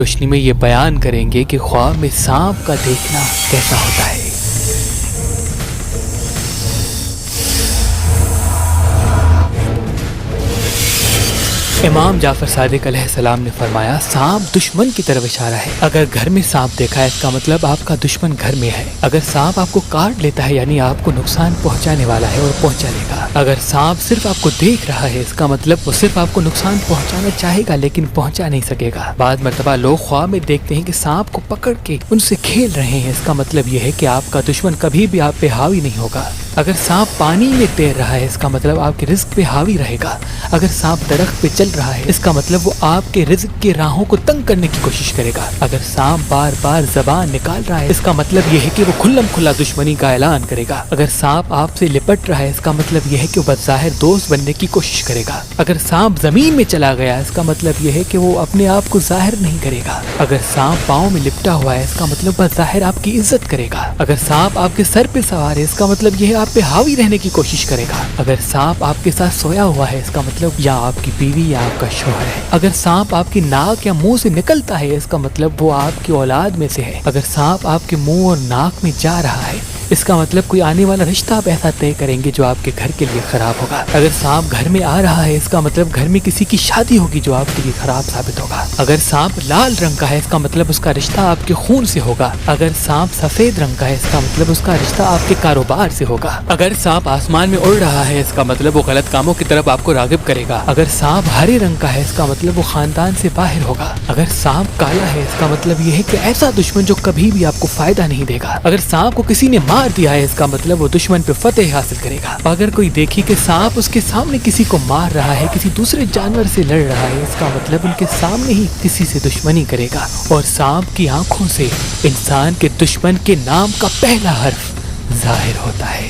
روشنی میں یہ بیان کریں گے کہ خواب میں سانپ کا دیکھنا کیسا ہوتا ہے۔ امام جعفر صادق علیہ السلام نے فرمایا سانپ دشمن کی طرف اشارہ ہے۔ اگر گھر میں سانپ دیکھا ہے اس کا مطلب آپ کا دشمن گھر میں ہے۔ اگر سانپ آپ کو کاٹ لیتا ہے یعنی آپ کو نقصان پہنچانے والا ہے اور پہنچا لے گا۔ اگر سانپ صرف آپ کو دیکھ رہا ہے اس کا مطلب وہ صرف آپ کو نقصان پہنچانا چاہے گا لیکن پہنچا نہیں سکے گا۔ بعض مرتبہ لوگ خواب میں دیکھتے ہیں کہ سانپ کو پکڑ کے ان سے کھیل رہے ہیں، اس کا مطلب یہ ہے کہ آپ کا دشمن کبھی بھی آپ پہ حاوی نہیں ہوگا۔ اگر سانپ پانی میں تیر رہا ہے اس کا مطلب آپ کے رزق پہ حاوی رہے گا۔ اگر سانپ درخت پہ چل رہا ہے اس کا مطلب وہ آپ کے رزق کی راہوں کو تنگ کرنے کی کوشش کرے گا۔ اگر سانپ بار بار زبان نکال رہا ہے اس کا مطلب یہ ہے کہ وہ کھلم کھلا دشمنی کا اعلان کرے گا۔ اگر سانپ آپ سے لپٹ رہا ہے اس کا مطلب یہ ہے کہ وہ بظاہر دوست بننے کی کوشش کرے گا۔ اگر سانپ زمین میں چلا گیا اس کا مطلب یہ ہے کہ وہ اپنے آپ کو ظاہر نہیں کرے گا۔ اگر سانپ پاؤں میں لپٹا ہوا ہے اس کا مطلب بظاہر آپ کی عزت کرے گا۔ اگر سانپ آپ کے سر پہ سوار ہے اس کا مطلب یہ ہے آپ پہ حاوی رہنے کی کوشش کرے گا۔ اگر سانپ آپ کے ساتھ سویا ہوا ہے اس کا مطلب یا آپ کی بیوی یا آپ کا شوہر ہے۔ اگر سانپ آپ کی ناک یا منہ سے نکلتا ہے اس کا مطلب وہ آپ کی اولاد میں سے ہے۔ اگر سانپ آپ کے منہ اور ناک میں جا رہا ہے اس کا مطلب کوئی آنے والا رشتہ آپ ایسا طے کریں گے جو آپ کے گھر کے لیے خراب ہوگا۔ اگر سانپ گھر میں آ رہا ہے اس کا مطلب گھر میں کسی کی شادی ہوگی جو آپ کے لیے خراب ثابت ہوگا۔ اگر سانپ لال رنگ کا ہے اس کا مطلب اس کا رشتہ آپ کے خون سے ہوگا۔ اگر سانپ سفید رنگ کا ہے اس کا مطلب اس کا رشتہ آپ کے کاروبار سے ہوگا۔ اگر سانپ آسمان میں اڑ رہا ہے اس کا مطلب وہ غلط کاموں کی طرف آپ کو راغب کرے گا۔ اگر سانپ ہرے رنگ کا ہے اس کا مطلب وہ خاندان سے باہر ہوگا۔ اگر سانپ کالا ہے اس کا مطلب یہ ہے کہ ایسا دشمن جو کبھی بھی آپ کو فائدہ نہیں دے گا۔ اگر سانپ کو کسی نے مار دیا ہے اس کا مطلب وہ دشمن پہ فتح حاصل کرے گا۔ اگر کوئی دیکھی کہ سانپ اس کے سامنے کسی کو مار رہا ہے، کسی دوسرے جانور سے لڑ رہا ہے، اس کا مطلب ان کے سامنے ہی کسی سے دشمنی کرے گا۔ اور سانپ کی آنکھوں سے انسان کے دشمن کے نام کا پہلا حرف ظاہر ہوتا ہے۔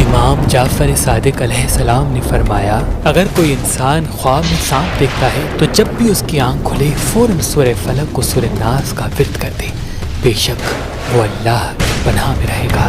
امام جعفر صادق علیہ السلام نے فرمایا اگر کوئی انسان خواب میں سانپ دیکھتا ہے تو جب بھی اس کی آنکھ کھلے فوراً سورہ فلق و سورہ ناس کا ورد کر دے، بے شک وہ اللہ کی پناہ میں رہے گا۔